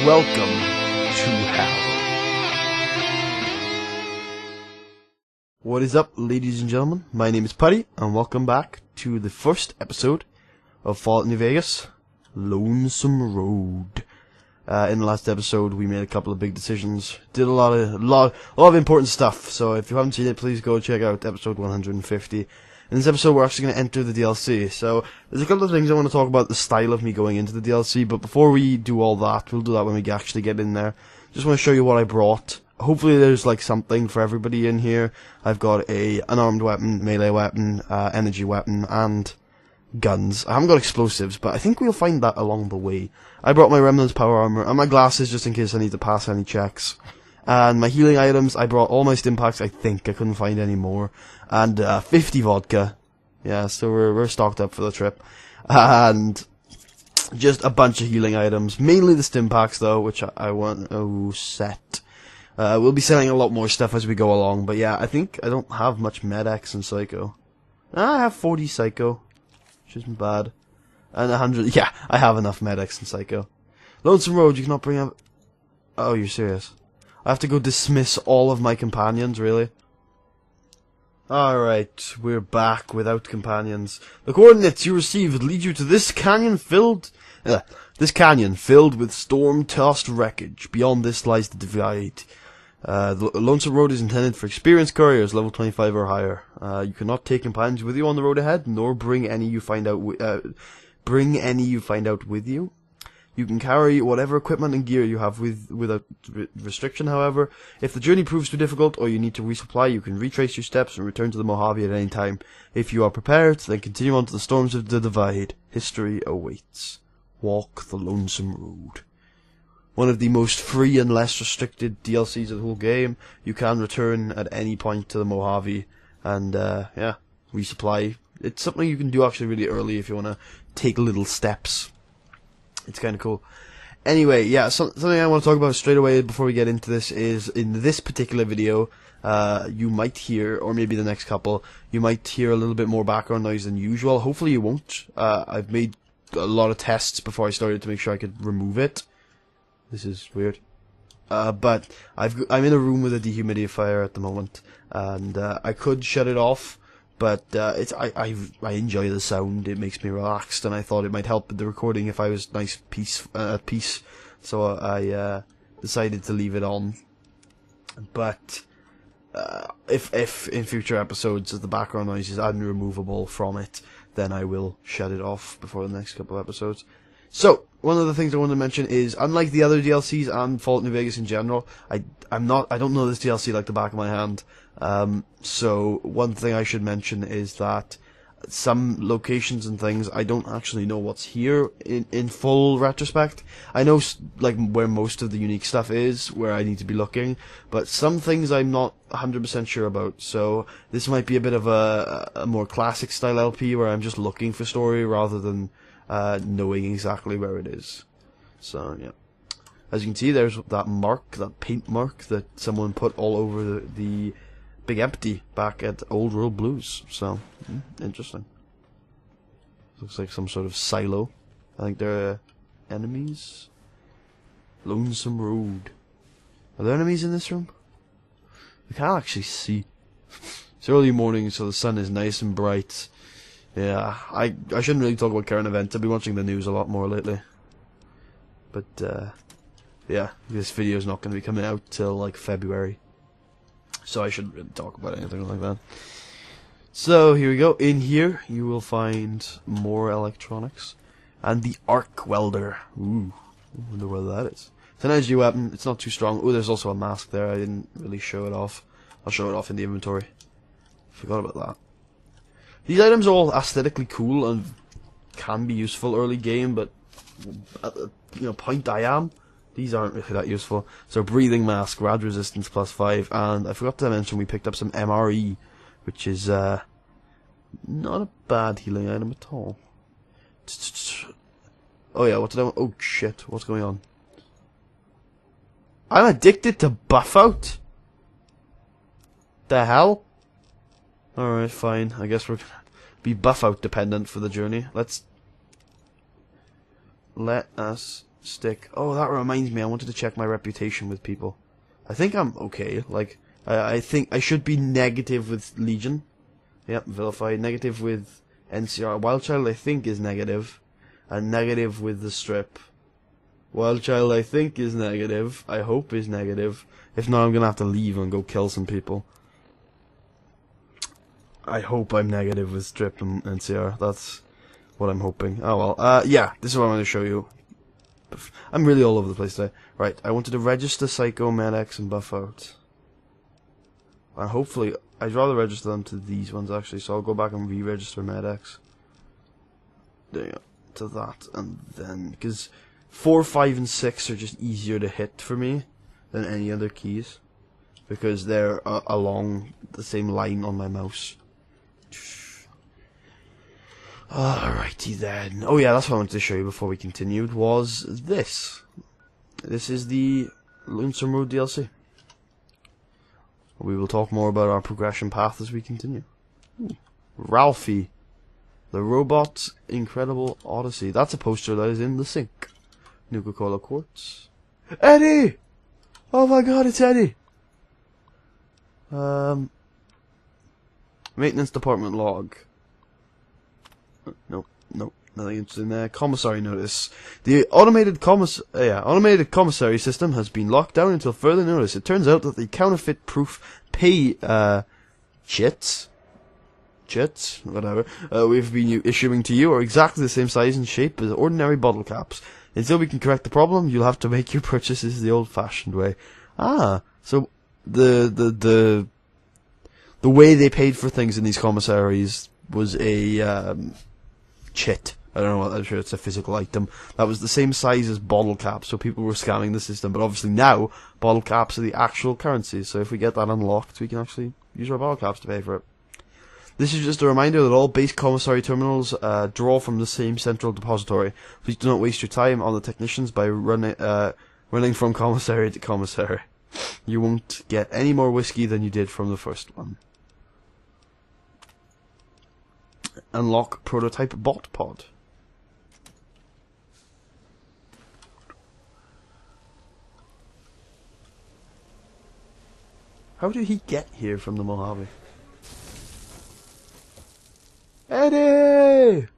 welcome to hell. What is up, ladies and gentlemen? My name is Putty, and welcome back to the first episode of Fallout New Vegas, Lonesome Road. In the last episode, we made a couple of big decisions, did a lot of important stuff, so if you haven't seen it, please go check out episode 150. In this episode, we're actually going to enter the DLC, so there's a couple of things I want to talk about the style of me going into the DLC, but before we do all that, we'll do that when we actually get in there. Just want to show you what I brought. Hopefully there's like something for everybody in here. I've got a unarmed weapon, melee weapon, energy weapon, and guns. I haven't got explosives, but I think we'll find that along the way. I brought my Remnant's power armor, and my glasses just in case I need to pass any checks. And my healing items, I brought all my stimpaks, I think. I couldn't find any more. And 50 vodka. Yeah, so we're stocked up for the trip. And just a bunch of healing items. Mainly the stimpaks, though, which I want to set. We'll be selling a lot more stuff as we go along. But yeah, I think I don't have much Med-X and Psycho. I have 40 Psycho, which isn't bad. And 100, yeah, I have enough Med-X and Psycho. Lonesome Road, you cannot bring up... Oh, you're serious? I have to go dismiss all of my companions, really? Alright, we're back without companions. The coordinates you received lead you to this canyon filled with storm-tossed wreckage. Beyond this lies the divide. The Lonesome Road is intended for experienced couriers, level 25 or higher. You cannot take companions with you on the road ahead, nor bring any you find out with you. You can carry whatever equipment and gear you have without restriction, however. If the journey proves too difficult or you need to resupply, you can retrace your steps and return to the Mojave at any time. If you are prepared, then continue on to the storms of the divide. History awaits. Walk the Lonesome Road. One of the most free and less restricted DLCs of the whole game. You can return at any point to the Mojave and, yeah, resupply. It's something you can do actually really early if you want to take little steps. It's kind of cool. Anyway, yeah, something I want to talk about straight away before we get into this is, in this particular video, you might hear, or maybe the next couple, you might hear a little bit more background noise than usual. Hopefully you won't. I've made a lot of tests before I started to make sure I could remove it. This is weird. But I'm in a room with a dehumidifier at the moment, and I could shut it off. But I enjoy the sound. It makes me relaxed, and I thought it might help with the recording if I was at peace. So I decided to leave it on. But if in future episodes the background noise is unremovable from it, then I will shut it off before the next couple of episodes. So one of the things I want to mention is, unlike the other DLCs and Fallout New Vegas in general, I don't know this DLC like the back of my hand. So one thing I should mention is that some locations and things I don't actually know what's here in full retrospect. I know like where most of the unique stuff is, where I need to be looking, but some things I'm not 100% sure about. So this might be a bit of a more classic style LP where I'm just looking for story rather than knowing exactly where it is. So yeah, as you can see, there's that mark, that paint mark that someone put all over the Big Empty back at Old World Blues. So interesting. Looks like some sort of silo. I think they're enemies. Lonesome Road. Are there enemies in this room? I can't actually see. It's early morning, so the sun is nice and bright. Yeah, I shouldn't really talk about current events. I've been watching the news a lot more lately. But, yeah, this video is not going to be coming out till, like, February. So I shouldn't really talk about anything like that. So, here we go. In here, you will find more electronics. And the arc welder. Ooh, I wonder what that is. It's an energy weapon. It's not too strong. Oh, there's also a mask there. I didn't really show it off. I'll show it off in the inventory. Forgot about that. These items are all aesthetically cool and can be useful early game, but at the point I am, these aren't really that useful. So breathing mask, rad resistance +5, and I forgot to mention we picked up some MRE, which is not a bad healing item at all. Oh yeah, what did I want? Oh shit, what's going on? I'm addicted to buff out? The hell? Alright, fine. I guess we're gonna be buff out dependent for the journey. Let us stick. Oh, that reminds me, I wanted to check my reputation with people. I think I'm okay. Like, I think I should be negative with Legion. Yep, vilified. Negative with NCR. Wildchild, I think, is negative. And negative with the strip. Wildchild, I think, is negative. I hope is negative. If not, I'm gonna have to leave and go kill some people. I hope I'm negative with strip and NCR. That's what I'm hoping. Oh well. Yeah, this is what I'm going to show you. I'm really all over the place today. Right, I wanted to register Psycho, Med-X, and Buff Out. And hopefully, I'd rather register them to these ones actually, so I'll go back and re-register Med-X. There you go. To that, and then, because 4, 5, and 6 are just easier to hit for me than any other keys. Because they're along the same line on my mouse. Alrighty then. Oh yeah, that's what I wanted to show you before we continued, was this. This is the Lonesome Road DLC. We will talk more about our progression path as we continue. Ooh. Ralphie. The Robot's Incredible Odyssey. That's a poster that is in the sink. Nuka-Cola Quartz. Eddie! Oh my god, it's Eddie! Maintenance Department log. Nope, nothing interesting there. Commissary notice. The automated commissary system has been locked down until further notice. It turns out that the counterfeit-proof pay chits, whatever, we've been issuing to you are exactly the same size and shape as ordinary bottle caps. Until we can correct the problem, you'll have to make your purchases the old-fashioned way. Ah, so the way they paid for things in these commissaries was a chit. I don't know, I'm sure it's a physical item. That was the same size as bottle caps, so people were scamming the system. But obviously now, bottle caps are the actual currency, so if we get that unlocked, we can actually use our bottle caps to pay for it. This is just a reminder that all base commissary terminals draw from the same central depository. Please do not waste your time on the technicians by running from commissary to commissary. You won't get any more whiskey than you did from the first one. Unlock prototype bot pod. How did he get here from the Mojave? Eddie!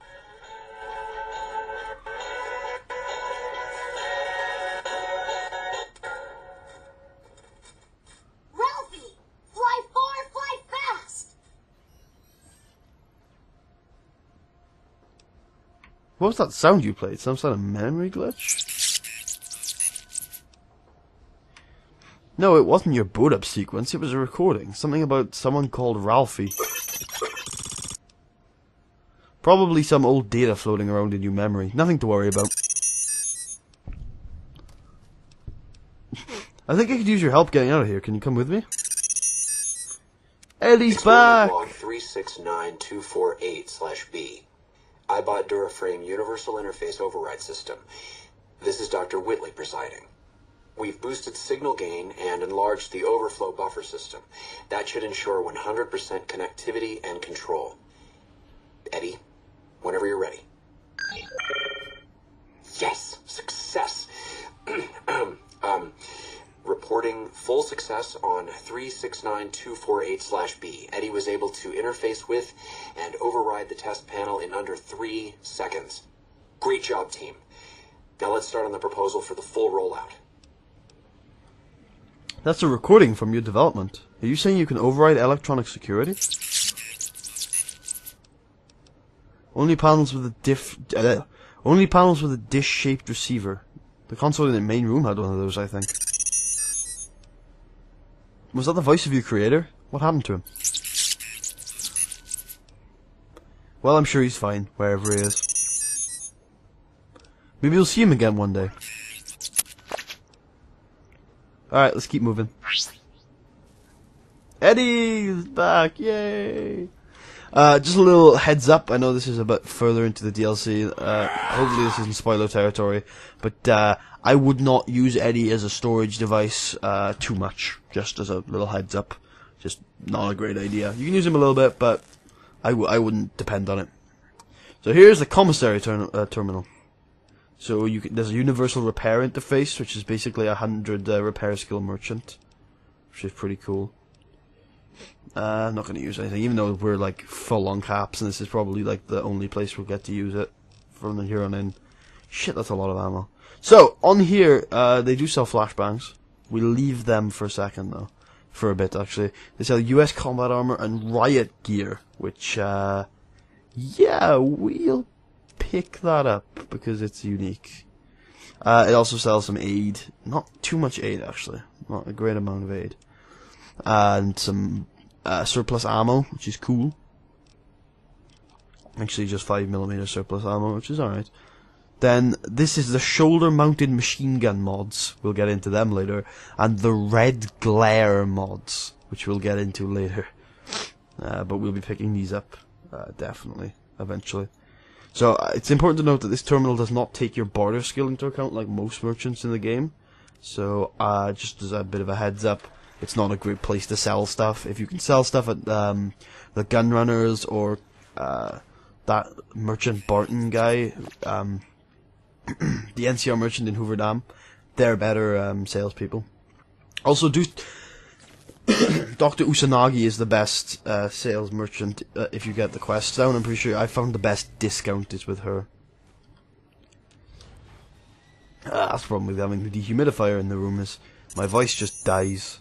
Ralphie! Fly far, fly fast! What was that sound you played? Some sort of memory glitch? No, it wasn't your boot up sequence, it was a recording. Something about someone called Ralphie. Probably some old data floating around in your memory. Nothing to worry about. I think I could use your help getting out of here. Can you come with me? Eddie's back! Log 369248/B. iBot Duraframe Universal Interface Override System. This is Dr. Whitley presiding. We've boosted signal gain and enlarged the overflow buffer system. That should ensure 100% connectivity and control. Eddie, whenever you're ready. Yes, success. Reporting full success on 369248/B. Eddie was able to interface with and override the test panel in under 3 seconds. Great job, team. Now let's start on the proposal for the full rollout. That's a recording from your development. Are you saying you can override electronic security? Only panels with a dish-shaped receiver. The console in the main room had one of those, I think. Was that the voice of your creator? What happened to him? Well, I'm sure he's fine, wherever he is. Maybe we'll see him again one day. Alright, let's keep moving. Eddie's back! Yay! Just a little heads up, I know this is a bit further into the DLC, hopefully this isn't spoiler territory, but I would not use Eddie as a storage device too much, just as a little heads up. Just not a great idea. You can use him a little bit, but I wouldn't depend on it. So here's the commissary terminal. So there's a universal repair interface, which is basically 100 repair skill merchant, which is pretty cool. I'm not going to use anything, even though we're like full on caps, and this is probably like the only place we'll get to use it from here on in. Shit, that's a lot of ammo. So on here, they do sell flashbangs. We'll leave them for a second though, for a bit actually. They sell US combat armor and riot gear, which yeah, we'll pick that up because it's unique. It also sells some aid, not too much aid actually, not a great amount of aid, and some surplus ammo, which is cool. Actually, just 5mm surplus ammo, which is alright. Then this is the shoulder-mounted machine gun mods. We'll get into them later, and the red glare mods, which we'll get into later. But we'll be picking these up definitely eventually. So it's important to note that this terminal does not take your barter skill into account like most merchants in the game. So just as a bit of a heads up, it's not a great place to sell stuff. If you can sell stuff at the Gunrunners or that merchant Barton guy, the NCR merchant in Hoover Dam, they're better salespeople. Also, Dr. Usanagi is the best sales merchant if you get the quests down. I'm pretty sure I found the best discount is with her. That's the problem with having the dehumidifier in the room, is my voice just dies.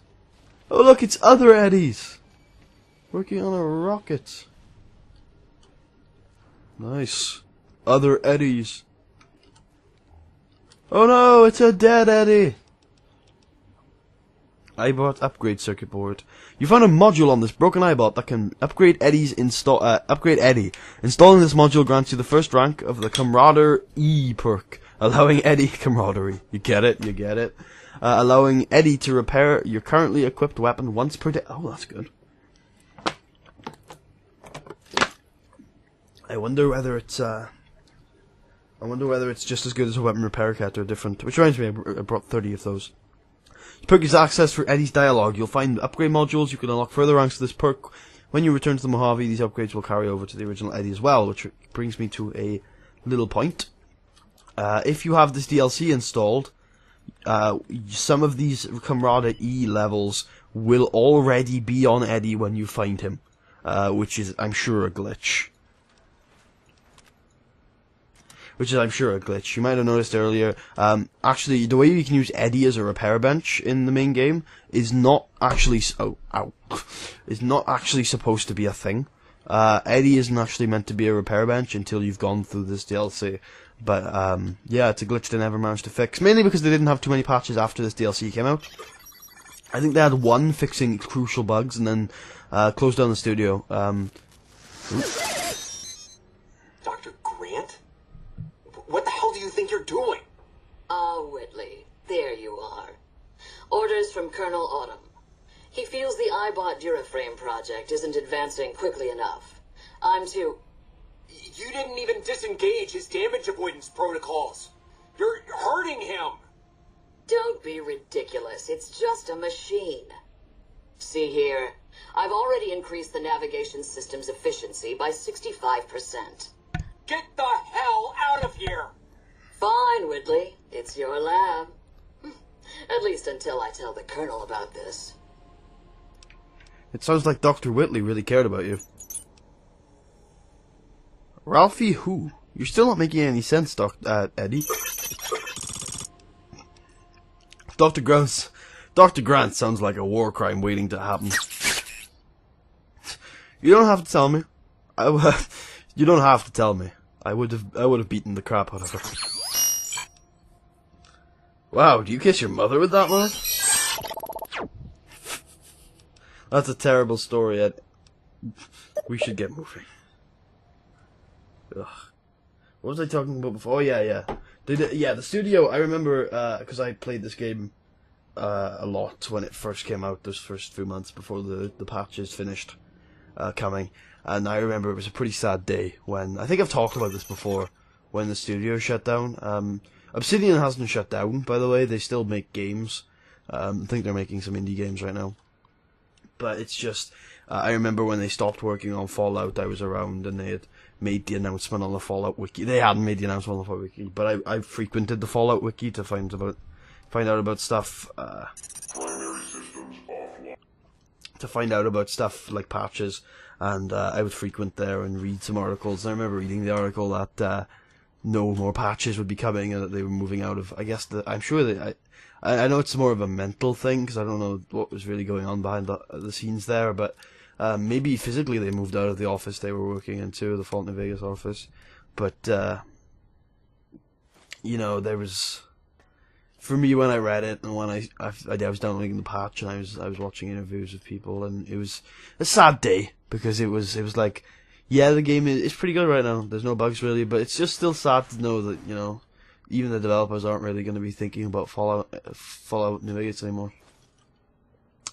Oh look, it's other Eddies! Working on a rocket. Nice. Other Eddies. Oh no, it's a dead Eddie! iBot upgrade circuit board. You found a module on this broken iBot that can upgrade Eddie's upgrade Eddie. Installing this module grants you the first rank of the Camaraderie perk, allowing Eddie camaraderie. You get it, you get it. Allowing Eddie to repair your currently equipped weapon once per day. Oh, that's good. I wonder whether it's just as good as a weapon repair kit or different. Which reminds me, I brought 30 of those. This perk is access for Eddie's dialogue. You'll find upgrade modules. You can unlock further ranks to this perk. When you return to the Mojave, these upgrades will carry over to the original Eddie as well, which brings me to a little point. If you have this DLC installed, some of these Camaraderie levels will already be on Eddie when you find him, which is, I'm sure, a glitch. You might have noticed earlier, actually, the way you can use Eddie as a repair bench in the main game is not actually, is not actually supposed to be a thing. Eddie isn't actually meant to be a repair bench until you've gone through this DLC. But, yeah, it's a glitch they never managed to fix. Mainly because they didn't have too many patches after this DLC came out. I think they had one fixing crucial bugs and then, closed down the studio. Dr. Grant? What the hell do you think you're doing? Whitley, there you are. Orders from Colonel Autumn. He feels the iBot Duraframe project isn't advancing quickly enough. I'm to... You didn't even disengage his damage avoidance protocols. You're hurting him. Don't be ridiculous. It's just a machine. See here, I've already increased the navigation system's efficiency by 65%. Get the hell out of here! Fine, Whitley. It's your lab. At least until I tell the Colonel about this. It sounds like Dr. Whitley really cared about you. Ralphie who? You're still not making any sense, Eddie. Dr. Grant sounds like a war crime waiting to happen. You don't have to tell me. You don't have to tell me. I would have beaten the crap out of her. Wow, do you kiss your mother with that one? That's a terrible story, Ed. We should get moving. Ugh. What was I talking about before? Oh, yeah. The studio, I remember, because I played this game a lot when it first came out, those first few months before the patches finished coming. And I remember it was a pretty sad day when, I think I've talked about this before, when the studio shut down. Obsidian hasn't shut down, by the way, they still make games. I think they're making some indie games right now. But it's just, I remember when they stopped working on Fallout, I was around and they had made the announcement on the Fallout wiki. They hadn't made the announcement on the Fallout wiki, but I frequented the Fallout wiki to find out about stuff. To find out about stuff like patches, and I would frequent there and read some articles. And I remember reading the article that no more patches would be coming, and that they were moving out of. I guess I'm sure that I know it's more of a mental thing because I don't know what was really going on behind the scenes there, but maybe physically they moved out of the office they were working into, the Fallout New Vegas office. But you know, there was. For me, when I read it and when I was downloading the patch and I was watching interviews with people, and it was a sad day because it was like, yeah, the game is pretty good right now. There's no bugs really, but it's just still sad to know that, you know, even the developers aren't really going to be thinking about Fallout New Vegas anymore.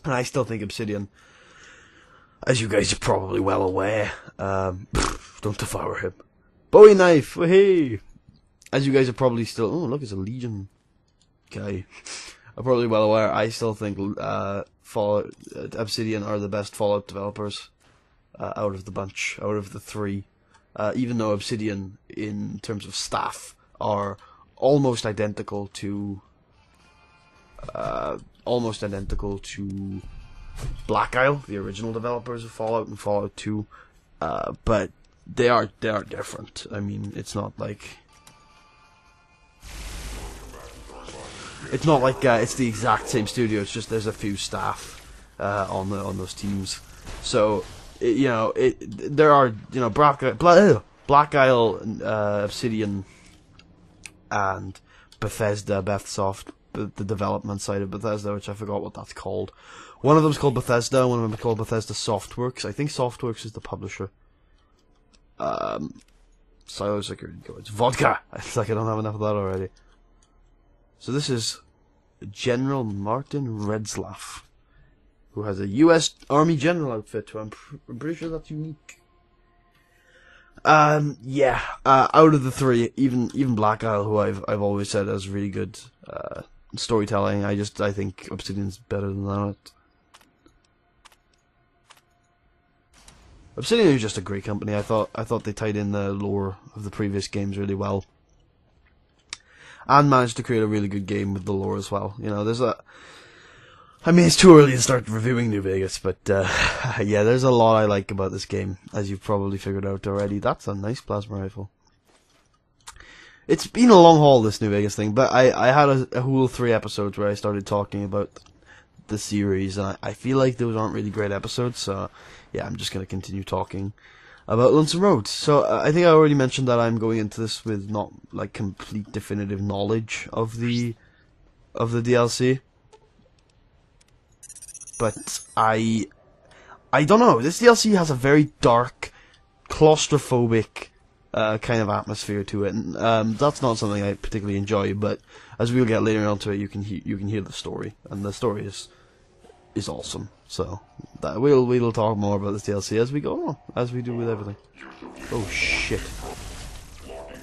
And I still think Obsidian, as you guys are probably well aware, don't devour him. Bowie knife, hey! As you guys are probably still, oh look, it's a Legion guy. I'm probably well aware. I still think Fallout Obsidian are the best Fallout developers out of the bunch, out of the three. Even though Obsidian, in terms of staff, are almost identical to Black Isle, the original developers of Fallout and Fallout 2. But they are different. I mean, it's not like. It's not like it's the exact same studio. It's just there's a few staff on those teams. So there are Black Isle, Obsidian, and Bethesda, Bethsoft, the development side of Bethesda, which I forgot what that's called. One of them's called Bethesda. One of them is called Bethesda Softworks. I think Softworks is the publisher. Silo security codes. Vodka. It's like I don't have enough of that already. So this is General Martin Retzlaff, who has a U.S. Army general outfit, who I'm pretty sure that's unique. Out of the three, even Black Isle, who I've always said has really good storytelling, I think Obsidian's better than that. Obsidian is just a great company. I thought they tied in the lore of the previous games really well. And managed to create a really good game with the lore as well. You know, it's too early to start reviewing New Vegas, but yeah, there's a lot I like about this game, as you've probably figured out already. That's a nice plasma rifle. It's been a long haul, this New Vegas thing, but I had a whole 3 episodes where I started talking about the series, and I feel like those aren't really great episodes, so yeah, I'm just going to continue talking about Lonesome Road. So I think I already mentioned that I'm going into this with not like complete definitive knowledge of the DLC, but I don't know. This DLC has a very dark, claustrophobic kind of atmosphere to it, and that's not something I particularly enjoy. But as we'll get later onto it, you can hear the story, and the story is awesome. So we'll talk more about this DLC as we go on, as we do with everything. Oh shit!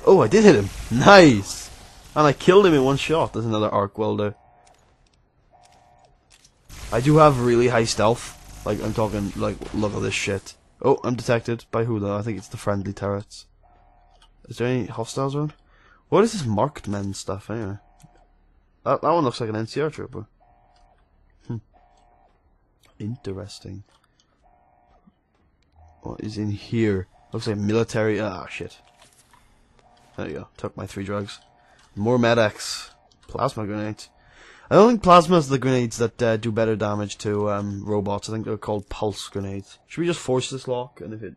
Oh, I did hit him. Nice, and I killed him in one shot. There's another arc welder. I do have really high stealth. Like I'm talking, like look at this shit. Oh, I'm detected by who though? I think it's the friendly turrets. Is there any hostiles around? What is this marked men stuff anyway? That one looks like an NCR trooper. Interesting. What is in here? Looks like military. Ah, shit. There you go. Took my 3 drugs. More medics. Plasma grenades. I don't think plasma is the grenades that do better damage to robots. I think they're called pulse grenades. Should we just force this lock? And if it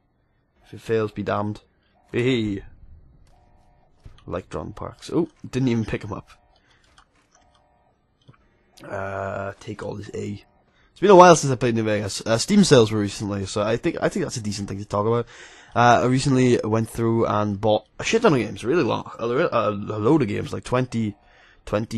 fails, be damned. Hey. Electron parks. Oh, didn't even pick him up. Take all this A. It's been a while since I played New Vegas. Steam sales were recently, so I think that's a decent thing to talk about. I recently went through and bought a shit ton of games, really long, a load of games, like 20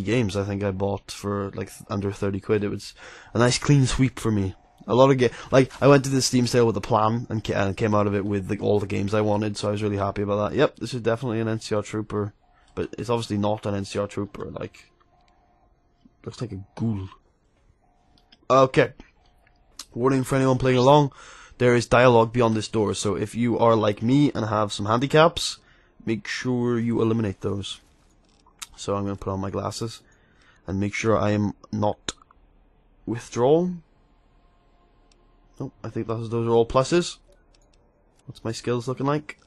games. I think I bought for like under 30 quid. It was a nice clean sweep for me. A lot of like I went to the Steam sale with a plan and came out of it with like all the games I wanted, so I was really happy about that. Yep, this is definitely an NCR trooper, but it's obviously not an NCR trooper. Like, looks like a ghoul. Okay. Warning for anyone playing along. there is dialogue beyond this door. So if you are like me and have some handicaps, make sure you eliminate those. So I'm going to put on my glasses and make sure I am not withdrawal. Nope, I think those are all pluses. What's my skills looking like?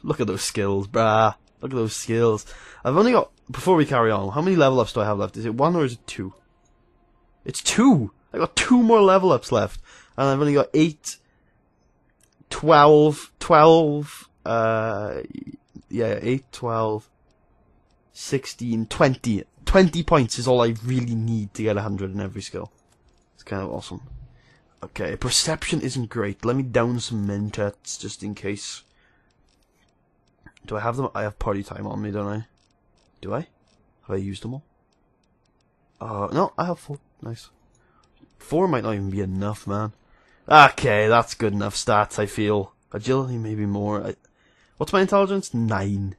Look at those skills, brah. Look at those skills. I've only got, before we carry on, how many level ups do I have left? Is it 1 or is it 2? It's 2! I got 2 more level ups left. And I've only got 8, 12, 8, 12, 16, 20. 20 points is all I really need to get 100 in every skill. It's kind of awesome. Okay, perception isn't great. Let me down some mentets just in case. Do I have them? I have party time on me, don't I? Do I? Have I used them all? No, I have 4. Nice. 4 might not even be enough, man. Okay, that's good enough stats, I feel. Agility, maybe more. What's my intelligence? 9.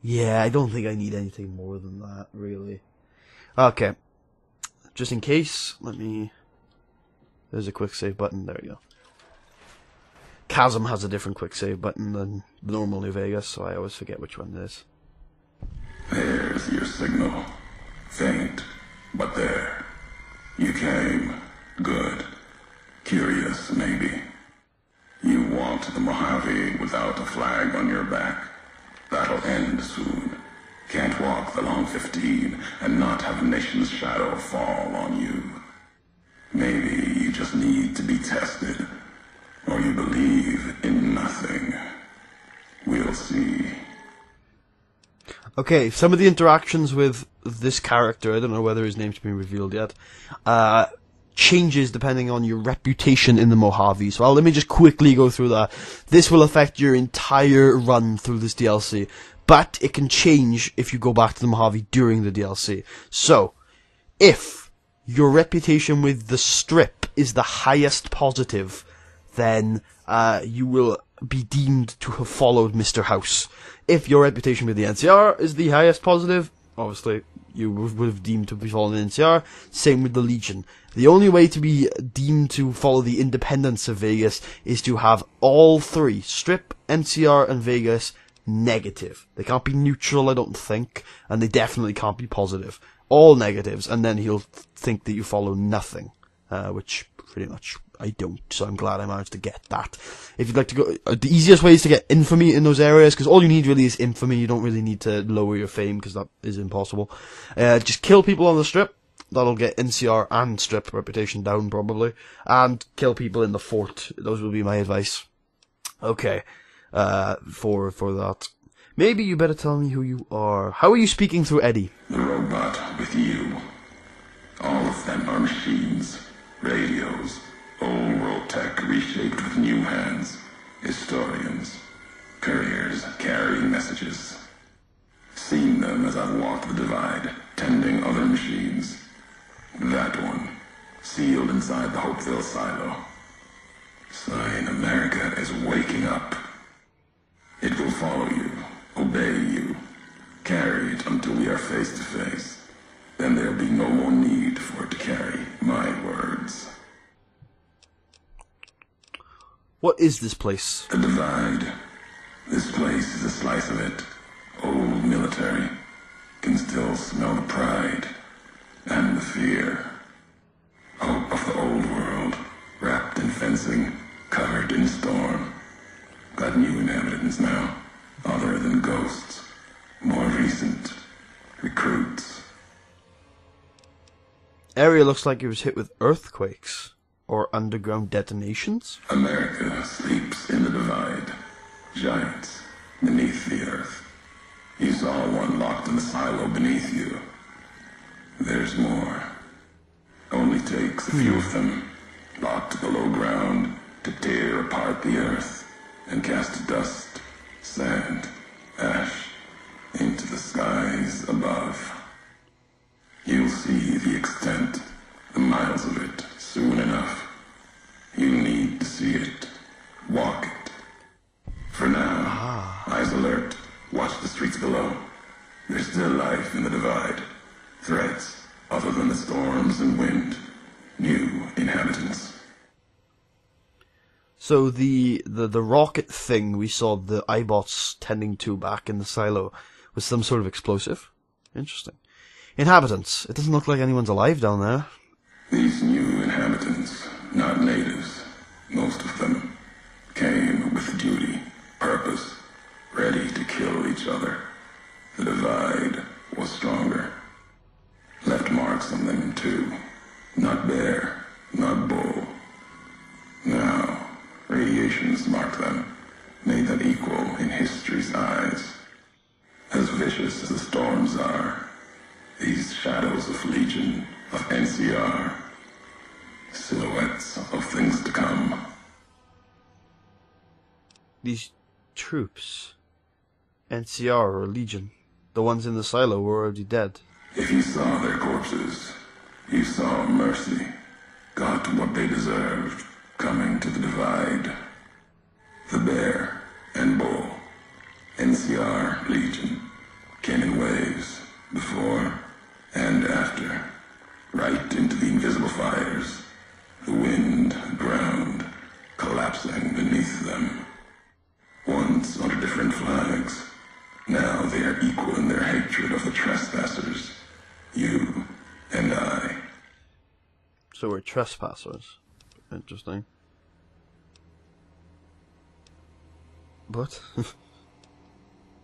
Yeah, I don't think I need anything more than that, really. Okay. Just in case, let me... There's a quick save button. There we go. Chasm has a different quick save button than the normal New Vegas, so I always forget which one it is. There's your signal. Faint, but there. You came. Good. Curious, maybe. You want the Mojave without a flag on your back. That'll end soon. Can't walk the long 15 and not have a nation's shadow fall on you. Maybe you just need to be tested, or you believe in nothing. We'll see. Okay, some of the interactions with this character, I don't know whether his name's been revealed yet, changes depending on your reputation in the Mojave. So let me just quickly go through that. This will affect your entire run through this DLC, but it can change if you go back to the Mojave during the DLC. So, if your reputation with the Strip is the highest positive, then you will be deemed to have followed Mr. House. If your reputation with the NCR is the highest positive, obviously you would have deemed to be following the NCR. Same with the Legion. The only way to be deemed to follow the independence of Vegas is to have all 3, Strip, NCR, and Vegas, negative. They can't be neutral, I don't think, and they definitely can't be positive. All negatives, and then he'll think that you follow nothing, which pretty much I don't, so I'm glad I managed to get that. If you'd like to go, the easiest way is to get infamy in those areas, because all you need really is infamy. You don't really need to lower your fame, because that is impossible. Just kill people on the Strip. That'll get NCR and Strip reputation down, probably. And kill people in the fort. Those will be my advice. Okay, for that. Maybe you better tell me who you are. How are you speaking through Eddie? The robot with you. All of them are machines, radios, old world tech reshaped with new hands, historians, couriers carrying messages. Seen them as I've walked the divide, tending other machines. That one, sealed inside the Hopeville silo. Sign America is waking up. It will follow you, obey you, carry it until we are face to face. Then there'll be no more need for it to carry my words. What is this place? The divide. This place is a slice of it. Old military. Can still smell the pride and the fear. Hope of the old world, wrapped in fencing, covered in storm. Got new inhabitants now, other than ghosts. More recent. Recruits. Area looks like it was hit with earthquakes. Or underground detonations? America sleeps in the divide. Giants beneath the earth. You saw one locked in the silo beneath you. There's more. Only takes a few of them, locked below ground, to tear apart the earth and cast dust, sand, ash into the skies above. You'll see the extent, the miles of it, soon enough. You need to see it. Walk it. For now, eyes alert. Watch the streets below. There's still life in the divide. Threats, other than the storms and wind. New inhabitants. So the rocket thing we saw the iBots tending to back in the silo was some sort of explosive. Interesting. Inhabitants. It doesn't look like anyone's alive down there. These new inhabitants, not natives, most of them, came with duty, purpose, ready to kill each other. The divide was stronger. Left marks on them too. Not bear, not bull. Now, radiations marked them, made them equal in history's eyes. As vicious as the storms are, these shadows of Legion, of NCR, silhouettes of things to come. These troops, NCR or Legion, the ones in the silo were already dead. If you saw their corpses, you saw mercy, got what they deserved, coming to the divide. The bear and bull, NCR, Legion, came in waves, before and after, right into the invisible fires, the wind, ground, collapsing beneath them. Once under different flags, now they are equal in their hatred of the trespassers, you and I. So we're trespassers. Interesting. But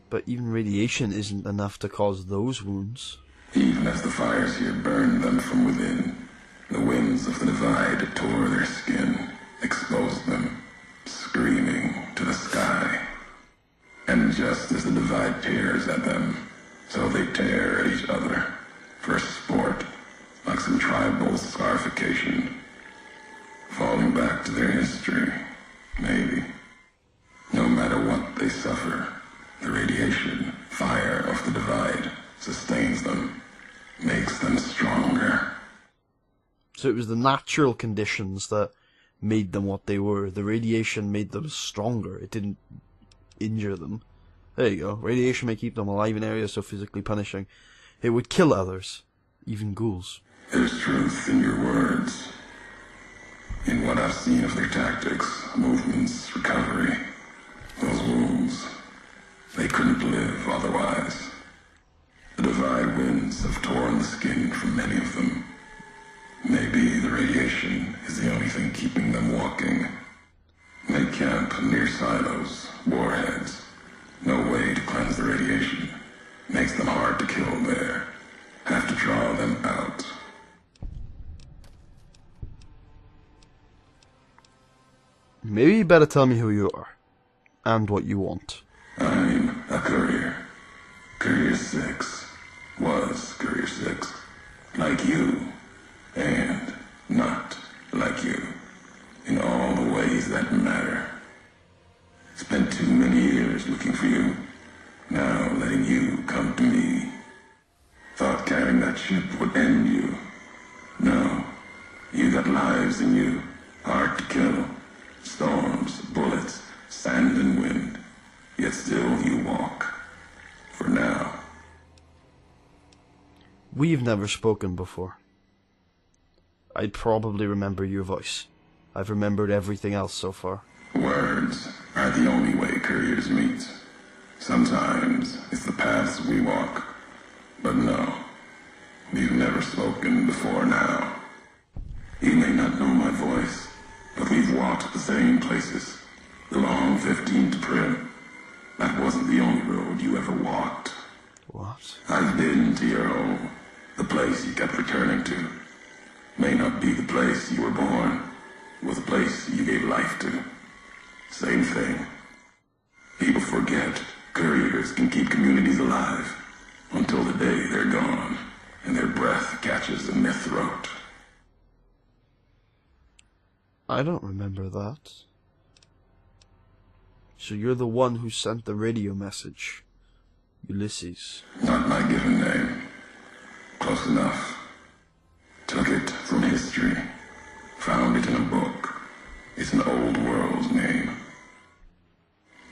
but even radiation isn't enough to cause those wounds. Even as the fires here burned them from within, the winds of the divide tore their skin, exposed them, screaming to the sky. And just as the divide tears at them, so they tear at each other, for sport, like some tribal scarification, falling back to their history, maybe. No matter what they suffer, the radiation, fire of the divide sustains them, makes them stronger. So it was the natural conditions that made them what they were. The radiation made them stronger. It didn't injure them. There you go. Radiation may keep them alive in areas so physically punishing. It would kill others, even ghouls. There's truth in your words, in what I've seen of their tactics, movements, recovery. Those wounds, they couldn't live otherwise. The divide winds have torn the skin from many of them. Maybe the radiation is the only thing keeping them walking. They camp near silos, warheads. No way to cleanse the radiation. Makes them hard to kill there. Have to draw them out. Maybe you better tell me who you are. And what you want. I'm a courier. Courier 6. Was Courier 6. Like you. And not like you. In all the ways that matter. Spent too many years looking for you. Now letting you come to me. Thought carrying that ship would end you. No. You got lives in you. Hard to kill. Storms, bullets, sand and wind. Yet still you walk. For now. We've never spoken before. I'd probably remember your voice. I've remembered everything else so far. Words are the only way couriers meet. Sometimes it's the paths we walk. But no, we've never spoken before now. You may not know my voice, but we've walked the same places. The long 15 to Prim. That wasn't the only road you ever walked. What? I've been to your home, the place you kept returning to. May not be the place you were born, was the place you gave life to. Same thing. People forget couriers can keep communities alive until the day they're gone and their breath catches in their throat. I don't remember that. So you're the one who sent the radio message. Ulysses. Not my given name. Close enough. Took it from history. Found it in a book. It's an old world name.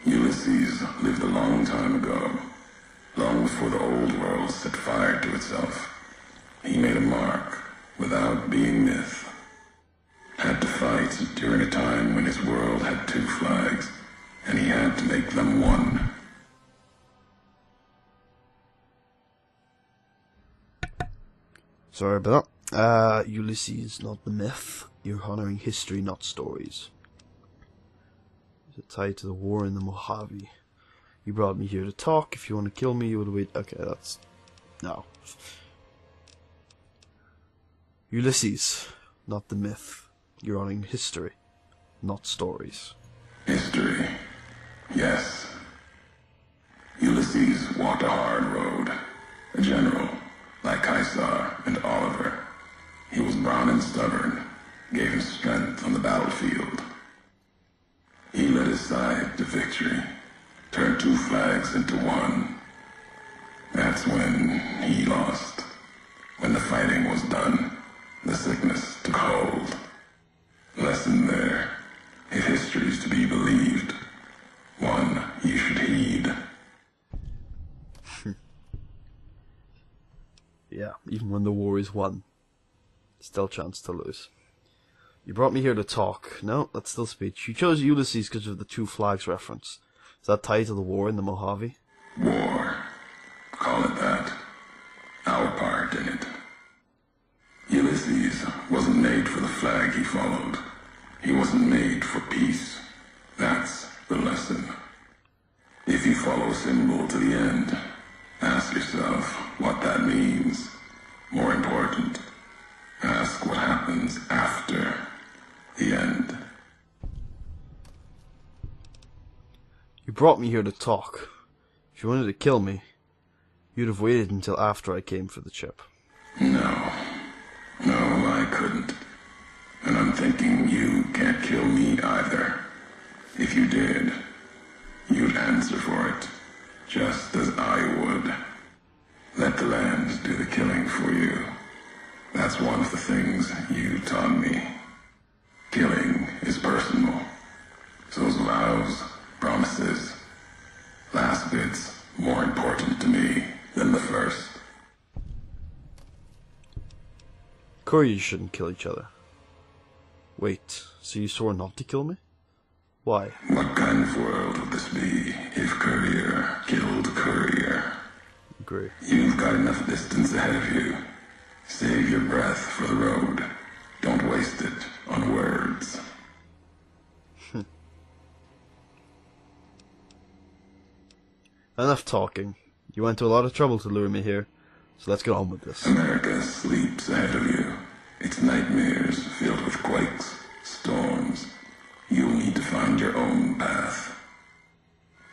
Ulysses lived a long time ago. Long before the old world set fire to itself. He made a mark without being myth. Had to fight once during a time when his world had 2 flags, and he had to make them one. Sorry about that. Ulysses, not the myth. You're honoring history, not stories. Is it tied to the war in the Mojave? You brought me here to talk. If you want to kill me, you would wait. Okay, that's... No. Ulysses, not the myth. You're honoring history, not stories. History, yes. Ulysses walked a hard road. A general, like Caesar and Oliver. He was brown and stubborn, gave him strength on the battlefield. He led his side to victory, turned 2 flags into one. That's when he lost. When the fighting was done, the sickness took hold. Lesson there. If history's to be believed, one you should heed. Yeah, even when the war is won, still a chance to lose. You brought me here to talk. No, that's still speech. You chose Ulysses because of the 2 flags reference. Is that tied to the war in the Mojave? War. Call it that. Our part in it. Ulysses wasn't made for the flag he followed. He wasn't made for peace. That's the lesson. If you follow a symbol to the end, ask yourself what that means. More important, ask what happens after the end. You brought me here to talk. If you wanted to kill me, you'd have waited until after I came for the chip. No, I couldn't. And I'm thinking you can't kill me either. If you did, you'd answer for it, just as I would. Let the land do the killing for you. That's one of the things you taught me. Killing is personal. So's vows, promises. Last bit's more important to me than the first. Couriers shouldn't kill each other. Wait, so you swore not to kill me? Why? What kind of world would this be if courier killed courier? Agree. You've got enough distance ahead of you. Save your breath for the road. Don't waste it on words. Enough talking. You went to a lot of trouble to lure me here, so let's get on with this. America sleeps ahead of you. Its nightmares filled with quakes, storms. You'll need to find your own path.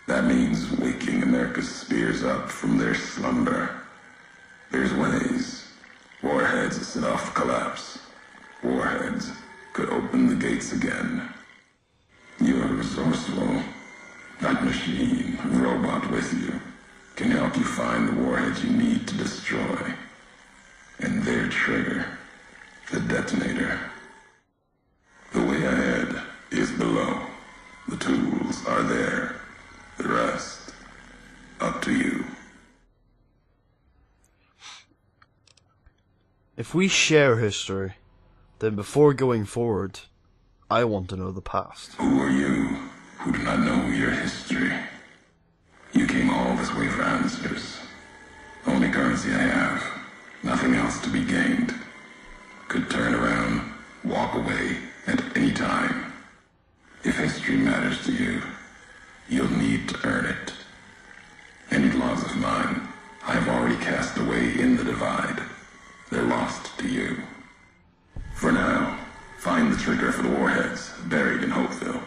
That means waking America's spears up from their slumber. There's ways. Warheads set off collapse. Warheads could open the gates again. You're resourceful. That machine, robot with you, can help you find the warheads you need to destroy. And their trigger, the detonator. The way ahead is below. The tools are there. The rest, up to you. If we share history, then before going forward, I want to know the past. Who are you who do not know your history? You came all this way for answers. Only currency I have. Nothing else to be gained. Could turn around, walk away at any time. If history matters to you, you'll need to earn it. Any laws of mine I have already cast away in the divide. They're lost to you. For now, find the trigger for the warheads buried in Hopeville.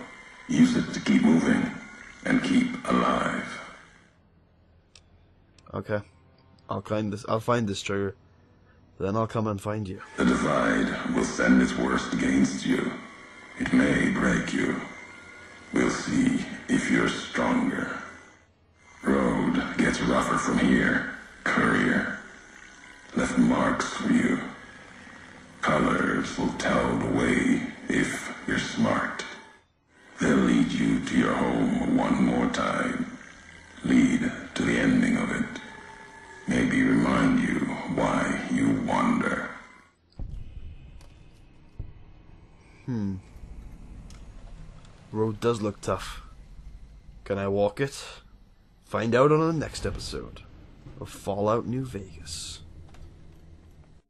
Use it to keep moving and keep alive. Okay. I'll find this trigger. Then I'll come and find you. The divide will send its worst against you. It may break you. We'll see if you're stronger. Road gets rougher from here, courier. Left marks for you. Colors will tell the way if you're smart. They'll lead you to your home one more time. Lead to the ending of it. Maybe remind you why you wander. It does look tough. Can I walk it? Find out on the next episode of Fallout New Vegas.